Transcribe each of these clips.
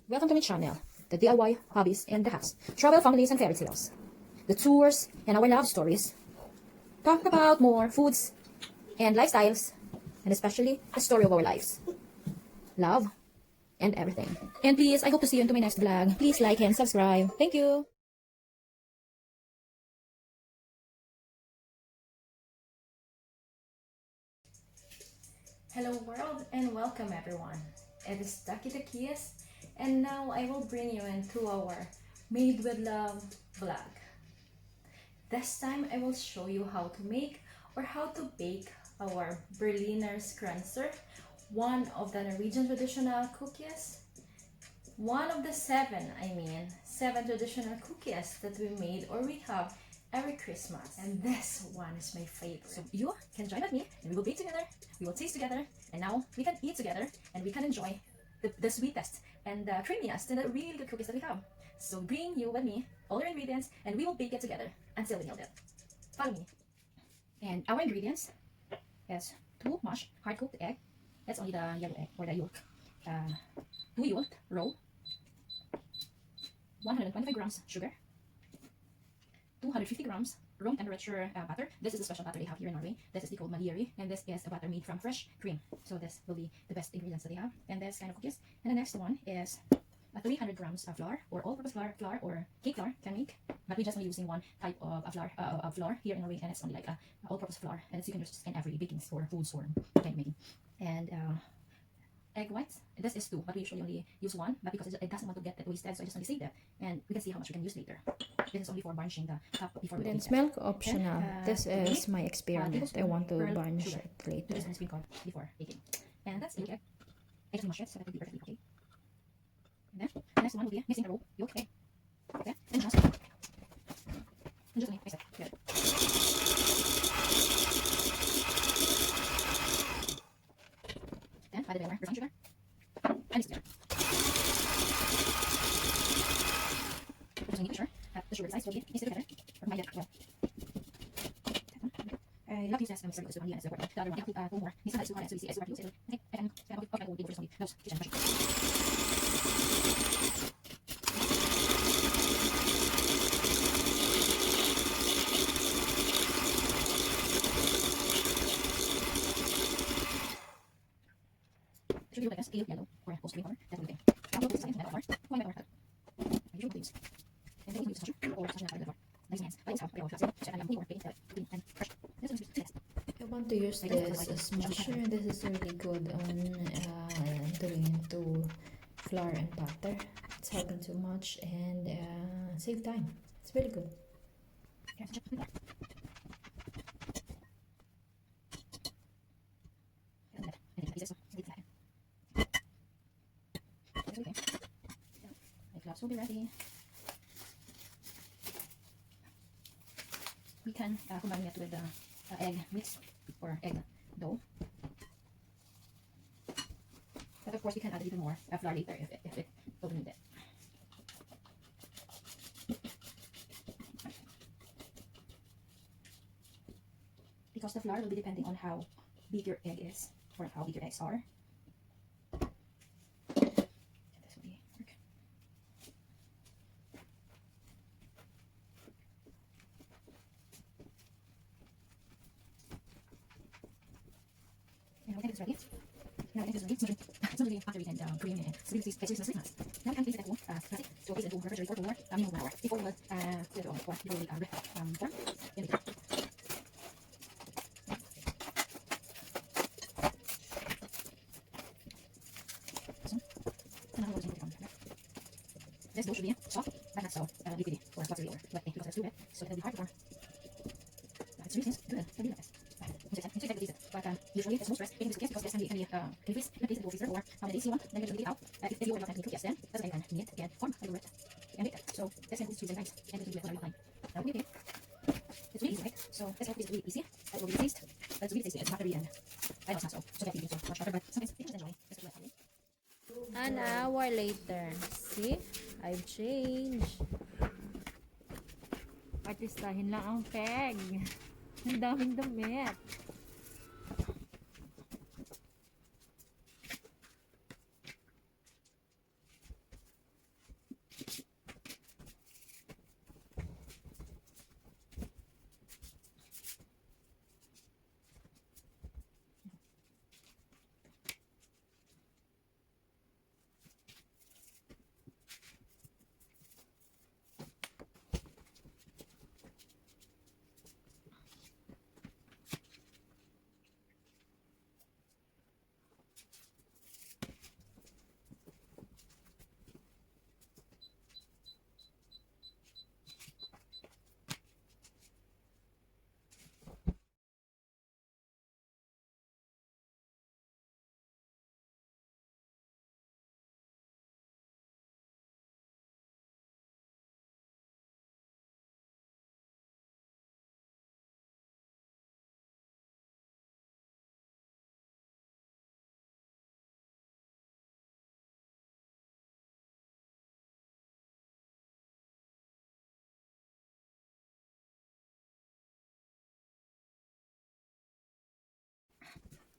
Welcome to my channel, the DIY hobbies and the house, travel, families, and fairy tales, the tours, and our love stories. Talk about more foods and lifestyles, and especially the story of our lives, love, and everything. And please, I hope to see you into my next vlog. Please like and subscribe. Thank you. Hello world and welcome everyone. It is Dakkiize and now I will bring you into our Made with Love vlog. This time I will show you how to make or how to bake our Berlinerkranser, one of the Norwegian traditional cookies. One of the seven traditional cookies that we made or we have every Christmas. And this one is my favorite. So you can join with me and we will bake together, we will taste together, and now we can eat together and we can enjoy the sweetest and the creamiest and the really good cookies that we have. So bring you with me all your ingredients and we will bake it together until we nail it. Follow me. And our ingredients is 2 mashed hard-cooked egg. That's only the yellow egg or the yolk. 2 yolk raw, 125 grams sugar, 250 grams room temperature butter. This is a special butter they have here in Norway. This is called Malieri, and this is a butter made from fresh cream. So this will be the best ingredients that they have. And this kind of cookies. And the next one is 300 grams of flour or all-purpose flour or cake flour can make. But we're just only using one type of flour here in Norway, and it's only like all-purpose flour, and it's you can use in every baking or food store kind making. And egg whites. This is 2, but we usually only use 1, but because it doesn't want to get that wasted, so I just only save that, and we can see how much we can use later. This is only for varnishing the top before we Then milk optional. This is my experiment. I want to varnish it later. This is called before baking. And that's it. I just mash it so that it will be perfectly okay. And then the next one will be mixing the raw yolk egg. Okay, and just only mix it together. Then add the refined sugar and mix together. Just need to make sure that the sugar size will be mixed together or combined well. I love this mixer because it's one the other one I put more. This one is too hard, so you see it's okay. And I will be for just only those kitchen brushes. Should be like this, yellow or post green color. That will be okay. I'll put this in the flour. One by one. I usually use. And then you use sugar or sugar in the flour. Nice hands. But it's how I always have it. So I'm going to bake it and fresh. This one's good. I want to use this smasher. This is really good on doing into flour and butter. It's helping too much and save time. It's really good. Gloves will be ready. We can combine it with the egg mix or egg dough. But of course, we can add a little more flour later if it will need it. Because the flour will be depending on how big your egg is or how big your eggs are. Now I think it's ready. Now I think it's ready. It's not really after we can cream and sweetness. Now we can place it at home. Plastic. So place it at home refrigerator for minimum 1 hour before we will put it on or before we form in the This dough should be soft, but not so liquidy or watery or wet because it's too wet, so it'll be hard to form. But it's really good. It'll be like this. But usually it's most rest baking this cookies because this can be freeze in place in the freezer or how many days you want. Then you can take it out. If you want to make cookies, then that's when you can knead and form a little bit and bake it. So this can be sweet and nice and you can do it whatever you like. That will be okay. It's really easy, right? So this is really easy. That will be the taste. But it's really tasty. It's buttery and I know it's not so that you so much butter, but sometimes you just enjoy. This is like An hour later. See? I've changed. Artistahin lang ang peg. Ang daming damit.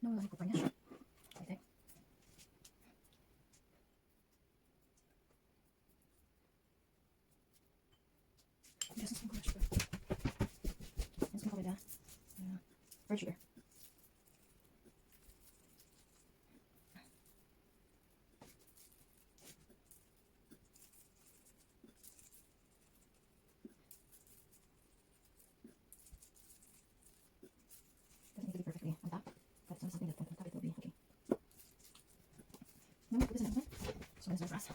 No, wala ko pa niya. Okay. Just some sugar. And some with red sugar. Doesn't need to be perfectly on top, but something that on top it will be okay. I'm gonna put this in oven. So it's for us.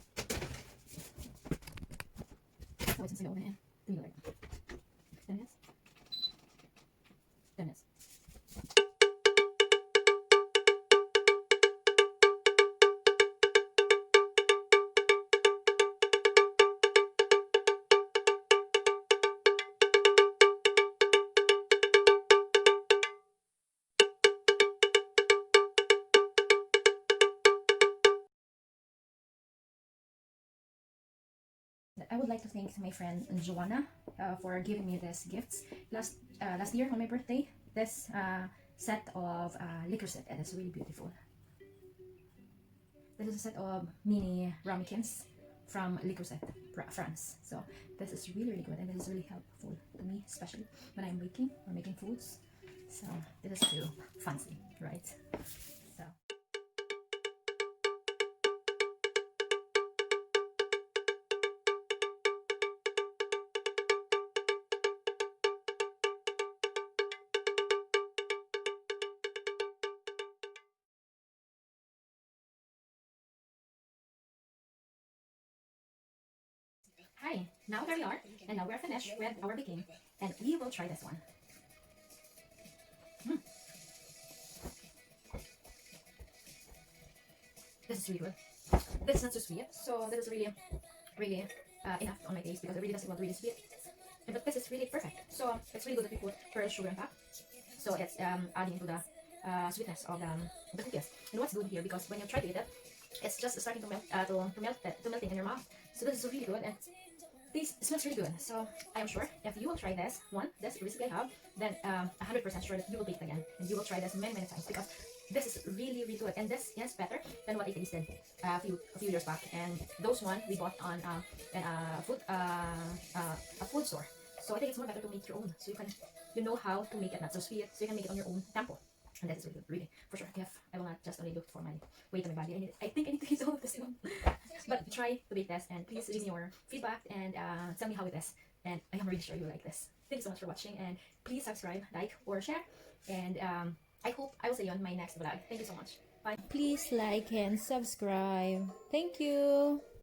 So it's in the oven and do it like that. 10 minutes. 10 minutes. I would like to thank my friend Joanna for giving me these gifts last year on my birthday. This set of liquor set, and it's really beautiful. This is a set of mini ramekins from Liquor Set France. So this is really good, and this is really helpful to me, especially when I'm baking or making foods. So this is too fancy, right? So. Hi, now here we are, and now we're finished with our baking, and we will try this one. This is really good. This is not so sweet, so this is really enough on my taste because I really doesn't want really sweet. But this is really perfect. So it's really good that we put pearl sugar on top. So it's adding to the sweetness of the cookies. And what's good here, because when you try to eat it, it's just starting to melt to melting in your mouth. So this is really good, and this smells really good. So I am sure if you will try this recipe I have, then 100% sure that you will bake it again, and you will try this many times, because this is really good, and this is better than what I tasted a few years back. And those one we bought on a food store. So I think it's more better to make your own, so you know how to make it not so sweet, so you can make it on your own tempo. And that is really good, really, for sure. If I will not just only look for my weight on my body, I think I need to use all of this one. But try to bake this, and please leave me your feedback and tell me how it is. And I am really sure you like this. Thank you so much for watching, and please subscribe, like, or share. And I hope I will see you on my next vlog. Thank you so much. Bye. Please like and subscribe. Thank you.